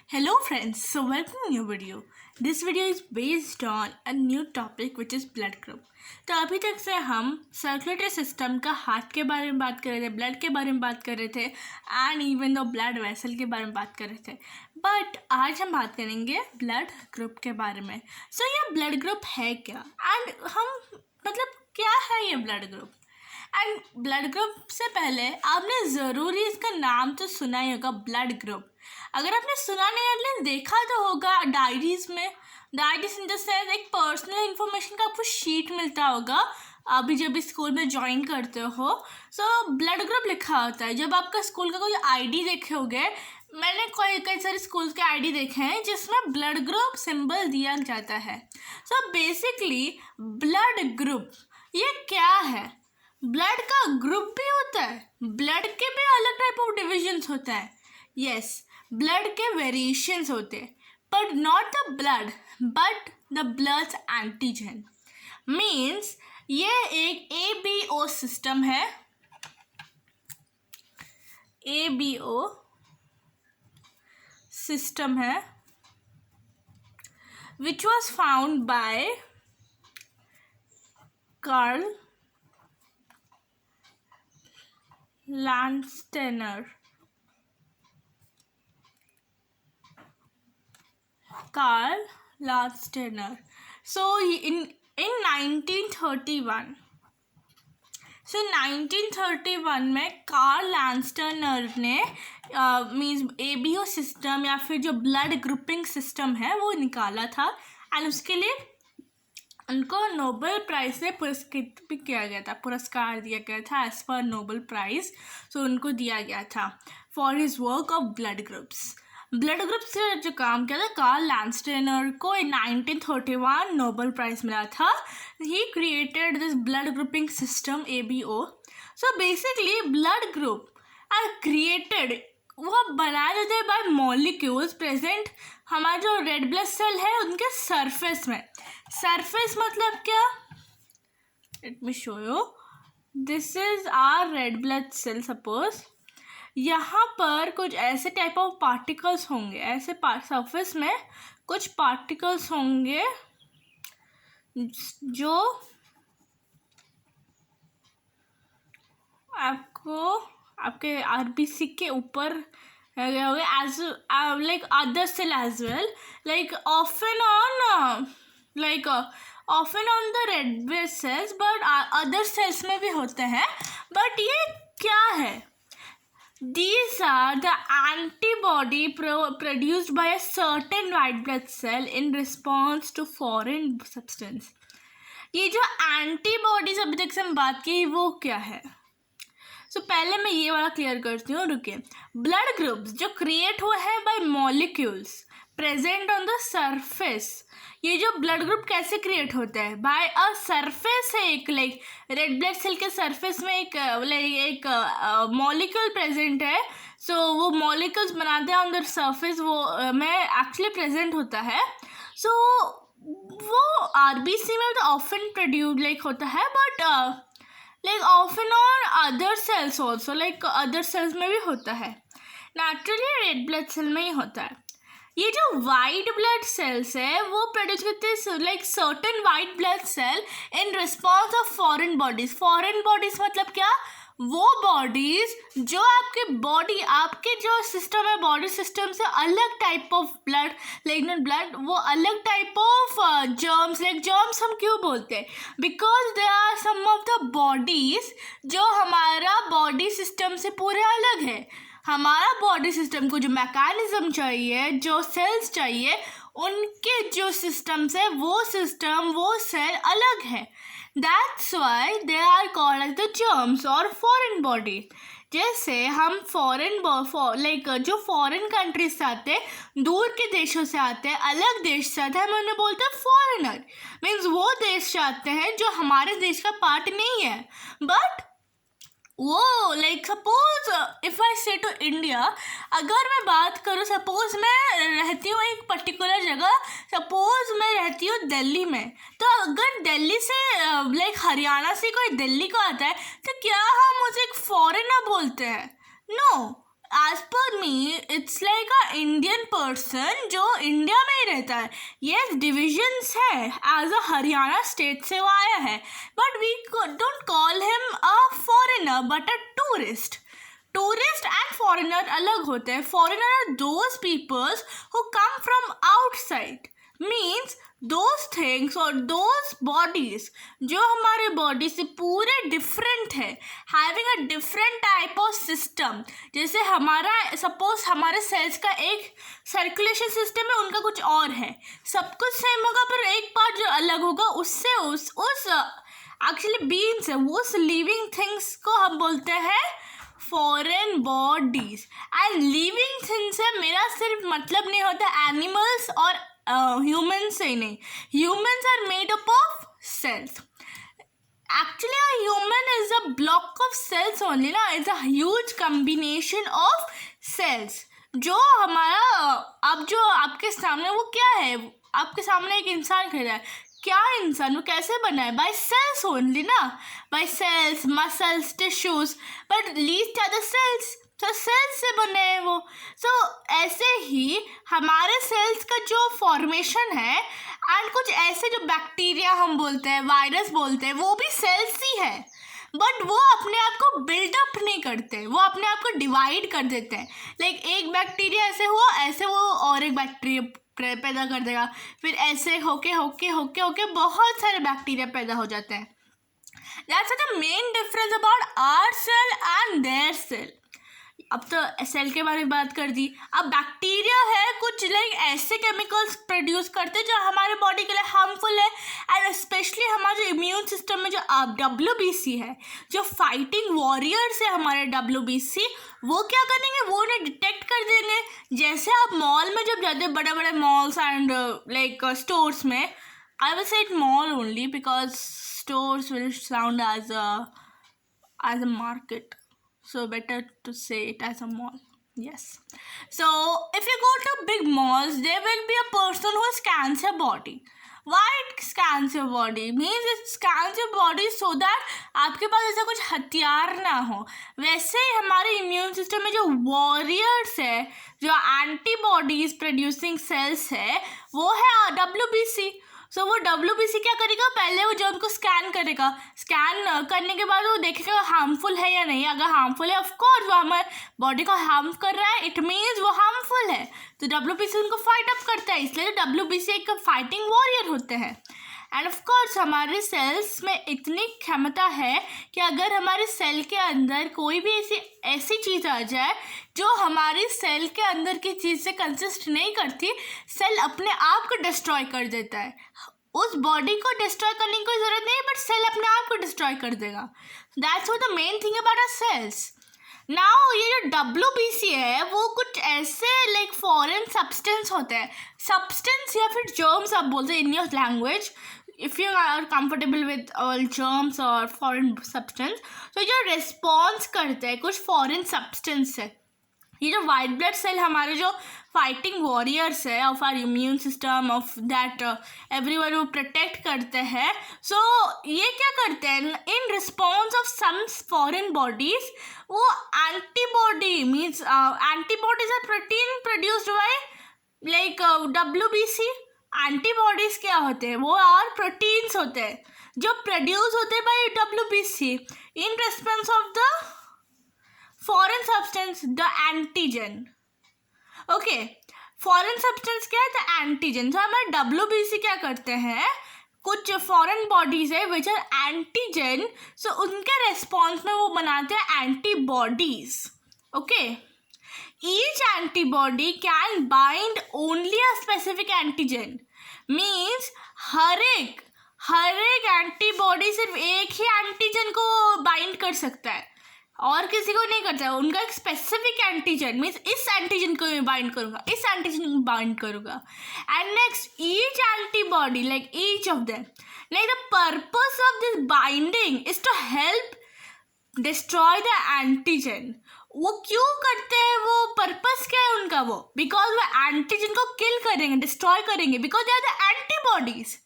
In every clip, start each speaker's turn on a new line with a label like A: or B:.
A: Hello friends, so welcome to new video. This video is based on a new topic which is blood group. तो अभी तक से हम circulatory system का heart के बारे में बात कर रहे थे, ब्लड के बारे में बात कर रहे थे and even though blood vessel के बारे में बात कर रहे थे. बट आज हम बात करेंगे ब्लड ग्रुप के बारे में. सो ये ब्लड ग्रुप है क्या एंड हम क्या है ये blood group. And blood group से पहले आपने ज़रूरी इसका नाम तो सुना ही होगा, ब्लड ग्रुप. अगर आपने सुना नहीं एटलीस्ट देखा तो होगा डायरीज में. डायरीज इन द सेंस एक पर्सनल इन्फॉर्मेशन का आपको शीट मिलता होगा अभी जब भी स्कूल में ज्वाइन करते हो. सो ब्लड ग्रुप लिखा होता है. जब आपका स्कूल का कोई आईडी देखे होगे, मैंने कई सारे स्कूल्स के आईडी देखे हैं जिसमें ब्लड ग्रुप सिंबल दिया जाता है. सो बेसिकली ब्लड ग्रुप ये क्या है. ब्लड का ग्रुप भी होता है, ब्लड के भी अलग टाइप ऑफ डिविजन्स होता है. यस, ब्लड के वेरिएशंस होते हैं, but not the blood but the bloods antigen. Means ये एक ABO सिस्टम है. ABO सिस्टम है which was found by Carl Landsteiner. Carl Landsteiner. So in 1931. So 1931 में कार्ल लैंडस्टेनर ने मीन्स ABO सिस्टम या फिर जो ब्लड ग्रुपिंग सिस्टम है वो निकाला था. एंड उसके लिए उनको नोबेल प्राइज से पुरस्कृत भी किया गया था, पुरस्कार दिया गया था एज पर नोबेल प्राइज. सो उनको दिया गया था for his work of blood groups. Blood group से जो काम किया था कार्ल लैंडस्टेनर को इन 1931 नोबेल प्राइज मिला था. He created this blood grouping system ABO. So basically blood group are created, वो बनाए जाते हैं बाय मॉलिक्यूल्स प्रेजेंट हमारा जो रेड ब्लड सेल है उनके सरफेस में. सरफेस मतलब क्या, let me show you. This is our red blood cell. Suppose यहाँ पर कुछ ऐसे टाइप ऑफ पार्टिकल्स होंगे, ऐसे सरफेस में कुछ पार्टिकल्स होंगे जो आपको आपके RBC के ऊपर as like other cell as well, like often on the red blood cells, but other cells में भी होते हैं. बट ये क्या है, these are the antibody produced by a certain white blood cell in response to foreign substance. ये जो antibodies अभी तक से हम बात की वो क्या है. सो पहले मैं ये वाला क्लियर करती हूँ, रुकिए. ब्लड ग्रुप्स जो क्रिएट हुए हैं by molecules present on the surface. ये जो ब्लड ग्रुप कैसे क्रिएट होता है, बाय अ सरफेस है एक, लाइक रेड ब्लड सेल के सरफेस में एक मॉलिक्यूल प्रेजेंट है. सो वो मॉलिक्यूल्स बनाते हैं ऑन द सरफेस, वो में एक्चुअली प्रेजेंट होता है. सो वो RBC में तो ऑफन प्रोड्यूस लाइक होता है, but like often on other sales also, like other cells में भी होता है. नेचुरली रेड ब्लड सेल में ही होता है. ये जो वाइट ब्लड सेल्स है वो प्रोड्यूस करते हैं like certain white blood cell in response of foreign bodies. Foreign bodies मतलब क्या, वो बॉडीज जो आपके जो सिस्टम है बॉडी सिस्टम से अलग type of blood, like blood वो अलग type of germs, like germs हम क्यों बोलते हैं, because they are some of the bodies जो हमारा बॉडी सिस्टम से पूरे अलग है. हमारा बॉडी सिस्टम को जो मैकेनिज्म चाहिए, जो सेल्स चाहिए, उनके जो सिस्टम्स है वो सेल अलग है. That's why they are called as the germs और फॉरेन बॉडी. जैसे हम जो फॉरेन कंट्रीज से आते हैं, दूर के देशों से आते हैं, अलग देश से आते हैं, हम उन्हें बोलते हैं फॉरेनर. मीन्स वो देश से आते हैं जो हमारे देश का पार्ट नहीं है, बट वो लाइक सपोज इफ़ आई से टू इंडिया, अगर मैं बात करूँ, सपोज मैं रहती हूँ एक पर्टिकुलर जगह, सपोज मैं रहती हूँ दिल्ली में, तो अगर दिल्ली से लाइक हरियाणा से कोई दिल्ली को आता है तो क्या हम उसे एक फॉरेनर बोलते हैं? No, as per me it's like a Indian person जो इंडिया में ही रहता है. यस, डिविजन्स है, एज अ हरियाणा स्टेट से वो आया है, but we don't call him a foreigner but a tourist. Tourist and foreigner अलग होते हैं. Foreigner are those peoples who come from outside, means those things और those bodies जो हमारे बॉडी से पूरे डिफरेंट है, having a different type of system. जैसे हमारा सपोज हमारे सेल्स का एक सर्कुलेशन सिस्टम है, उनका कुछ और है. सब कुछ सेम होगा पर एक पार्ट जो अलग होगा उससे उस एक्चुअली बीइंग्स है, उस लिविंग थिंग्स को हम बोलते हैं foreign bodies. And living things से मेरा सिर्फ मतलब नहीं होता एनिमल्स और humans से नहीं. Humans are made up of cells. Actually, a human is a block of cells only, ना. It's a huge combination of cells. जो हमारा अब जो आपके सामने वो क्या है, आपके सामने एक इंसान खड़ा है. क्या इंसान, वो कैसे बना है? बाय सेल्स ओनली ना, by cells, muscles, tissues, but least are the cells. तो सेल्स से बने हैं वो. सो ऐसे ही हमारे सेल्स का जो फॉर्मेशन है एंड कुछ ऐसे जो बैक्टीरिया हम बोलते हैं, वायरस बोलते हैं, वो भी सेल्स ही है. बट वो अपने आप को बिल्डअप नहीं करते, वो अपने आप को डिवाइड कर देते हैं. लाइक एक बैक्टीरिया ऐसे हुआ, ऐसे वो और एक बैक्टीरिया पैदा कर देगा, फिर ऐसे होके होके होके होके बहुत सारे बैक्टीरिया पैदा हो जाते हैं. That's the main difference about our cell and their cell. अब तो सेल के बारे में बात कर दी. अब बैक्टीरिया है, कुछ लाइक ऐसे केमिकल्स प्रोड्यूस करते हैं जो हमारे बॉडी के लिए हार्मफुल है. एंड स्पेशली हमारा जो इम्यून सिस्टम में जो WBC है, जो फाइटिंग वॉरियर्स है हमारे WBC, वो क्या करेंगे, वो उन्हें डिटेक्ट कर देंगे. जैसे आप मॉल में जब जाते हैं, बड़े बड़े मॉल्स एंड लाइक स्टोर्स में, I will say it mall only because stores will sound as a market. So better to say it as a mall. Yes. So if you go to big malls, there will be a person who scans your body. Why it scans your body? Means it scans your body so that आपके पास ऐसा कुछ हथियार ना हो. वैसे ही हमारे immune system में जो वॉरियर्स है, जो एंटीबॉडीज प्रोड्यूसिंग सेल्स है, वो है WBC. सो वो WBC क्या करेगा, पहले वो जर्म को स्कैन करेगा. स्कैन करने के बाद वो देखेगा हार्मफुल है या नहीं. अगर हार्मफुल है, ऑफकोर्स वो हमारे बॉडी को हार्म कर रहा है, इट मीन्स वो हार्मफुल है, तो WBC उनको फाइट अप करता है. इसलिए WBC एक फाइटिंग वॉरियर होते हैं. एंड ऑफकोर्स हमारे सेल्स में इतनी क्षमता है कि अगर हमारे सेल के अंदर कोई भी ऐसी चीज़ आ जाए जो हमारी सेल के अंदर की चीज़ से कंसिस्ट नहीं करती, सेल अपने आप को डिस्ट्रॉय कर देता है. उस बॉडी को डिस्ट्रॉय करने की कोई ज़रूरत नहीं, बट सेल अपने आप को डिस्ट्रॉय कर देगा. That's what the main thing about our cells. Now ये जो WBC है वो कुछ ऐसे लाइक फॉरेन सब्सटेंस होते हैं, सब्सटेंस या फिर जर्म्स आप बोलते हैं in your language, if you are comfortable with all germs और फॉरेन सब्सटेंस. तो जो रिस्पॉन्स करते हैं कुछ फॉरेन सब्सटेंस है. ये जो वाइट ब्लड सेल हमारे जो फाइटिंग वॉरियर्स है of our immune system, of that everyone वो प्रोटेक्ट करते हैं. सो ये क्या करते हैं, in response of some foreign bodies, वो antibody means antibodies are protein produced by like WBC. Antibodies क्या होते हैं, वो आर प्रोटीन्स होते हैं जो प्रोड्यूस होते हैं by WBC in response of the foreign substance, the antigen. Okay, foreign substance क्या है, द एंटीजन. तो हमारे WBC क्या करते हैं, कुछ फॉरेन बॉडीज है विच आर एंटीजन, सो उनके रेस्पॉन्स में वो बनाते हैं antibodies. Okay, each antibody can bind only a specific antigen. Means हर एक एंटीबॉडी सिर्फ एक ही एंटीजन को बाइंड कर सकता है और किसी को नहीं करता है. उनका एक स्पेसिफिक एंटीजन, मीन्स इस एंटीजन को मैं बाइंड करूँगा, इस एंटीजन को बाइंड करूँगा. And next each antibody like each of them, like the purpose of this binding is to help destroy the antigen. वो क्यों करते हैं, वो पर्पस क्या है उनका वो, बिकॉज वो एंटीजन को किल करेंगे, डिस्ट्रॉय करेंगे, because they are the antibodies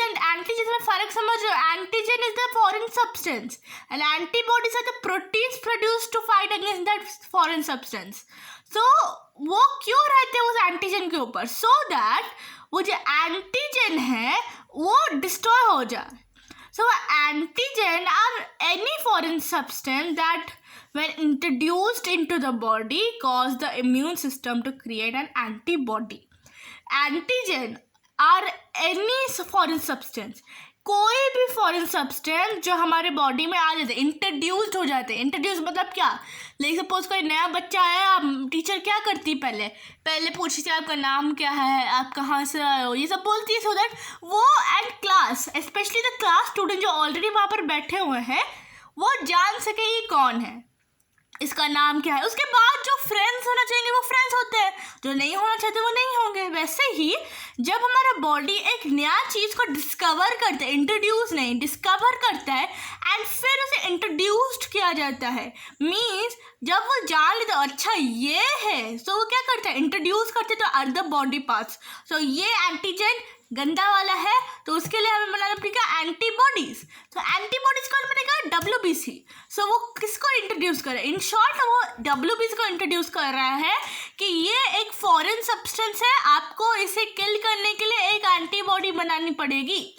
A: and antigen में फर्क समझ रहे हो. Antigen is the foreign substance and antibodies are the proteins produced to fight against that foreign substance. So वो क्यों रहते हैं उस एंटीजन के ऊपर? सो दैट वो जो एंटीजन है वो डिस्ट्रॉय हो जाए. So antigen are any foreign substance that when introduced into the body cause the immune system to create an antibody. Antigen are any foreign substance, कोई भी फॉरेन सब्सटेंस जो हमारे बॉडी में आ जाते हैं, इंट्रोड्यूस्ड हो जाते हैं. इंट्रोड्यूस मतलब क्या? लाइक सपोज कोई नया बच्चा आया, टीचर क्या करती है? पहले पूछती थी आपका नाम क्या है, आप कहाँ से आए हो, ये सब बोलती है, सो दैट वो and class, specially the class student जो ऑलरेडी वहाँ पर बैठे हुए हैं, वो जान सके ये कौन है, इसका नाम क्या है. उसके बाद जो फ्रेंड्स होना चाहिए वो फ्रेंड्स होते हैं, जो नहीं होना चाहते वो नहीं होंगे. वैसे ही जब हमारा बॉडी एक नया चीज़ को डिस्कवर करता है, इंट्रोड्यूस नहीं, डिस्कवर करता है एंड फिर उसे इंट्रोड्यूस्ड किया जाता है, मीन्स जब वो जान लेता है अच्छा ये है, सो वो क्या करता है? इंट्रोड्यूस करते तो अदर बॉडी पार्ट्स. सो ये एंटीजन गंदा वाला है तो उसके लिए हमें बनाना पड़ेगा एंटीबॉडीज. तो एंटीबॉडीज कौन बनेगा? WBC. सो वो किसको इंट्रोड्यूस कर रहा है? इन शॉर्ट वो WBC को इंट्रोड्यूस कर रहा है कि ये एक फॉरेन सब्सटेंस है, आपको इसे किल करने के लिए एक एंटीबॉडी बनानी पड़ेगी.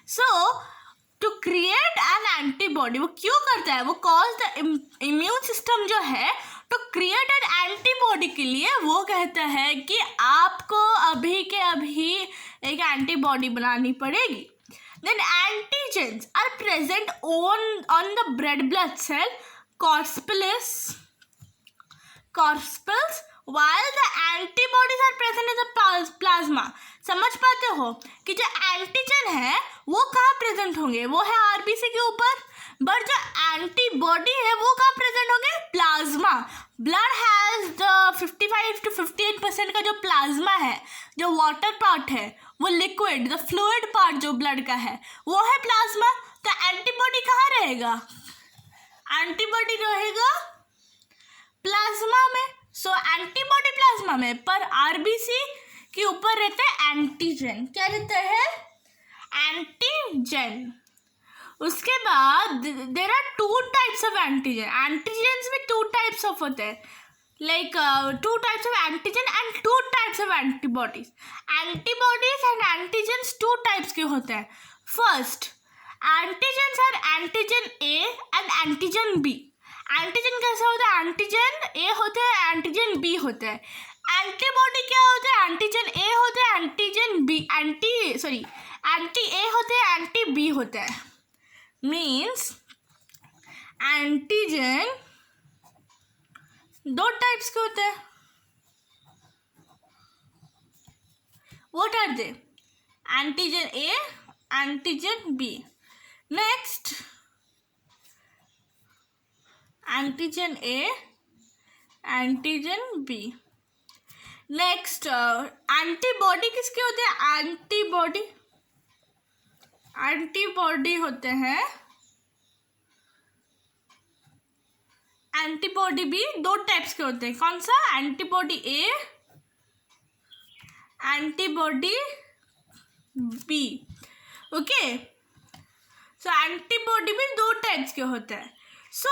A: सो टू क्रिएट एन एंटीबॉडी, वो क्यों करता है? वो कॉज द इम्यून सिस्टम जो है तो क्रिएट एन एंटीबॉडी के लिए वो कहता है कि आपको अभी के अभी एक एंटीबॉडी बनानी पड़ेगी. Then antigens are present on the red blood cell corpuscles while the antibodies are present in the plasma. समझ पाते हो कि जो एंटीजन है वो कहाँ प्रेजेंट होंगे? वो है आरबीसी के ऊपर, बट जो एंटीबॉडी है वो कहाँ प्रेजेंट होंगे? Plasma. Blood has the 55 to 58% का जो प्लाज्मा है, जो वाटर पार्ट है, वो लिक्विड, द फ्लूइड पार्ट जो ब्लड का है वो है प्लाज्मा. तो एंटीबॉडी कहाँ रहेगा? एंटीबॉडी रहेगा प्लाज्मा में. सो एंटीबॉडी प्लाज्मा में, पर आरबीसी के ऊपर रहता है एंटीजन. क्या रहता है? एंटीजन. उसके बाद there are 2 types of antigen. Antigens में 2 टाइप्स ऑफ होते हैं, like 2 types of antigen and 2 types of antibodies. Antibodies and antigens 2 types के होते हैं. First, antigens are antigen A and antigen B. Antigen कैसे होता है? एंटीजन ए होते हैं, एंटीजन बी होता है. एंटीबॉडी क्या होते हैं? एंटीजन ए होते हैं, एंटीजन बी एंटी ए होते हैं, एंटी बी होते हैं. मीन्स एंटीजन 2 टाइप्स के होते हैं. What are they? Antigen A, antigen B. Next, antigen A, antigen B. Next, antibody किसके होते हैं? एंटीबॉडी होते हैं. एंटीबॉडी भी 2 टाइप्स के होते हैं. कौन सा? एंटीबॉडी ए, एंटीबॉडी बी. ओके, सो एंटीबॉडी भी 2 टाइप्स के होते हैं. सो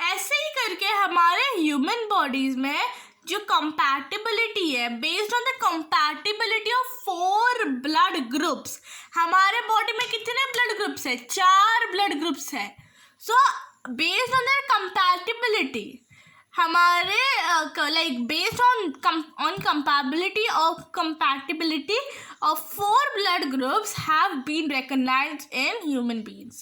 A: ऐसे ही करके हमारे ह्यूमन बॉडीज में जो कंपैटिबिलिटी है, based on the compatibility of 4 blood groups. हमारे बॉडी में कितने ब्लड ग्रुप्स है? 4 ब्लड ग्रुप्स है. So based on the compatibility हमारे like based on compatibility of 4 blood groups have been recognized in human beings.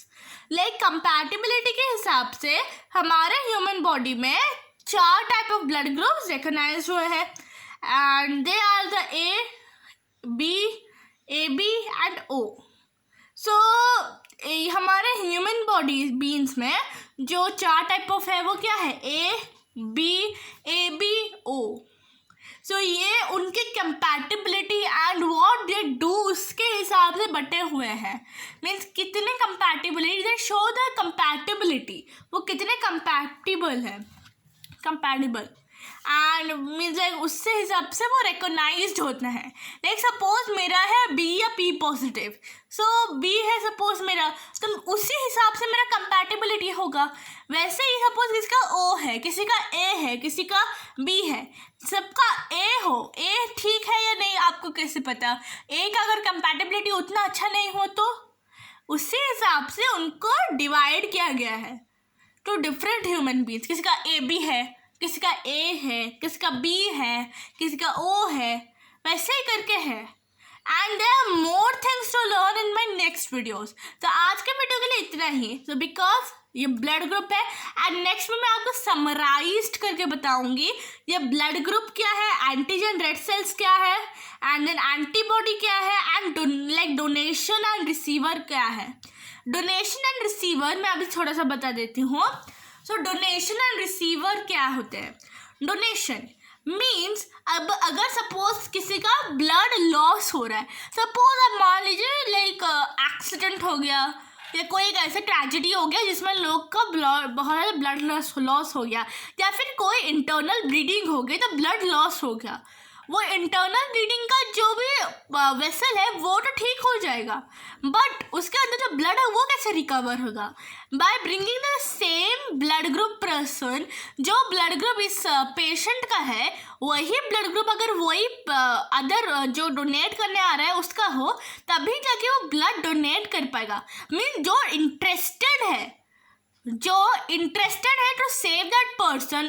A: Like compatibility के हिसाब से हमारे ह्यूमन बॉडी में 4 type of blood groups recognize हुए हैं and they are the AB and O. So हमारे human body beans में जो 4 टाइप ऑफ है वो क्या है? AB, O. सो ये उनके compatibility and what they do उसके हिसाब से बटे हुए हैं. मीन्स कितने compatibility, they show the compatibility, वो कितने कंपैटिबल है. कंपैटिबल एंड मीन्स लाइक उससे हिसाब से वो रिकॉग्नाइज्ड होता है. लाइक सपोज मेरा है बी या पी पॉजिटिव, सो बी है सपोज मेरा, तो उसी हिसाब से मेरा कंपैटिबिलिटी होगा. वैसे ही सपोज किसका ओ है, किसी का ए है, किसी का बी है, सबका ए हो, ए ठीक है या नहीं आपको कैसे पता? ए का अगर कंपैटिबिलिटी उतना अच्छा नहीं हो तो उसी हिसाब से उनको डिवाइड किया गया है टू डिफरेंट ह्यूमन बीइंग्स. किसी का ए बी है, किसी का ए है, किसी का बी है, किसी का ओ है, वैसे ही करके है. And there are more things to learn in my next videos. तो आज के वीडियो के लिए इतना ही. सो बिकॉज ये ब्लड ग्रुप है एंड नेक्स्ट में मैं आपको समराइज्ड करके बताऊंगी ये ब्लड ग्रुप क्या है, एंटीजन रेड सेल्स क्या है, एंड देन एंटीबॉडी क्या है, and like donation and receiver क्या है. डोनेशन एंड रिसीवर मैं अभी थोड़ा सा बता देती हूँ. सो डोनेशन एंड रिसीवर क्या होते हैं? डोनेशन मीन्स अब अगर सपोज किसी का ब्लड लॉस हो रहा है, सपोज अब मान लीजिए लाइक एक्सीडेंट हो गया या कोई एक ऐसा ट्रेजेडी हो गया जिसमें लोग का बहुत ज़्यादा ब्लड लॉस हो गया, या फिर कोई इंटरनल ब्लीडिंग हो गई तो ब्लड लॉस हो गया. वो इंटरनल ब्लीडिंग का जो भी वेसल है वो तो ठीक हो जाएगा, बट उसके अंदर जो ब्लड है वो कैसे रिकवर होगा? By bringing the same blood group person. जो ब्लड ग्रुप इस पेशेंट का है वही ब्लड ग्रुप अगर वही अदर जो डोनेट करने आ रहा है उसका हो, तभी जाके वो ब्लड डोनेट कर पाएगा. मीन जो इंटरेस्टेड है to save that person,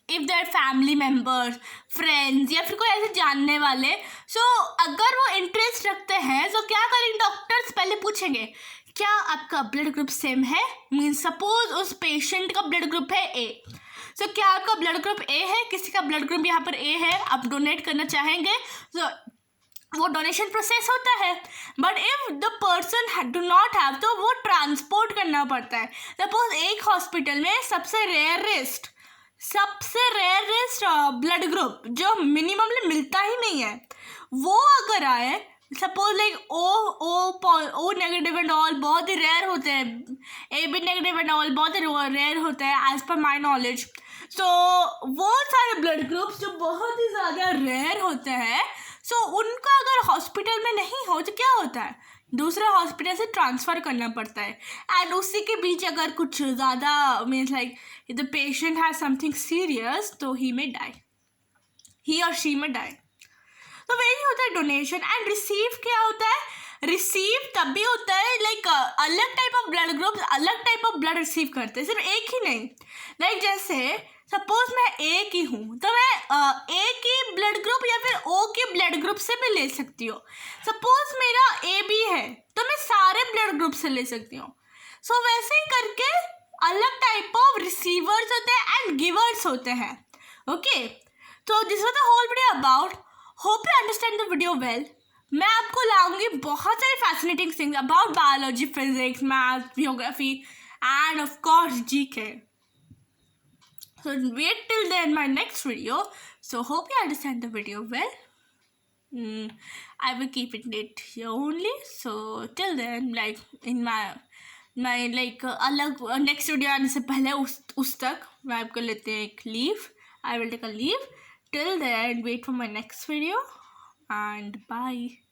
A: if their family members, friends या फिर कोई ऐसे जानने वाले, सो अगर वो इंटरेस्ट रखते हैं तो क्या करेंगे? डॉक्टर्स पहले पूछेंगे क्या आपका ब्लड ग्रुप सेम है. मीन्स सपोज उस पेशेंट का ब्लड ग्रुप है ए, सो क्या आपका ब्लड ग्रुप ए है, किसी का ब्लड ग्रुप यहाँ पर ए है, आप डोनेट करना चाहेंगे, सो वो डोनेशन प्रोसेस होता है. But if the person do not have तो वो ट्रांसपोर्ट करना पड़ता है. सपोज एक हॉस्पिटल में सबसे रेयरेस्ट ब्लड ग्रुप जो मिनिममली मिलता ही नहीं है वो अगर आए, suppose like O negative and all बहुत ही रेयर होते हैं, A B negative and all बहुत ही रेयर होते हैं एज पर माई नॉलेज. सो वो सारे ब्लड ग्रुप्स जो बहुत ही ज़्यादा रेयर होते हैं, सो उनका अगर हॉस्पिटल में नहीं हो तो क्या होता है? दूसरे हॉस्पिटल से ट्रांसफ़र करना पड़ता है. एंड उसी के बीच अगर कुछ ज़्यादा means like the patient has something serious तो ही और शी में डाई. तो वही होता है डोनेशन. एंड रिसीव क्या होता है? रिसीव तब भी होता है लाइक अलग टाइप ऑफ ब्लड ग्रुप अलग टाइप ऑफ ब्लड रिसीव करते हैं, सिर्फ एक ही नहीं. लाइक जैसे सपोज मैं ए की हूँ तो मैं ए की ब्लड ग्रुप या फिर ओ की ब्लड ग्रुप से भी ले सकती हूँ. सपोज मेरा ए बी है तो मैं सारे ब्लड ग्रुप से ले सकती हूँ. सो वैसे ही करके अलग टाइप ऑफ रिसीवर्स होते हैं एंड गिवर्स होते हैं. ओके, तो this was the whole video about. Hope you understand the video well. मैं आपको लाऊंगी बहुत सारे fascinating things about biology, physics, math, geography and of course GK. So wait till then my next video. So hope you understand the video well. I will keep it here only. So till then, like in my like अलग next video आने से पहले उस तक मैं आपको लेते हैं एक leave. I will take a leave. Till then, wait for my next video and bye.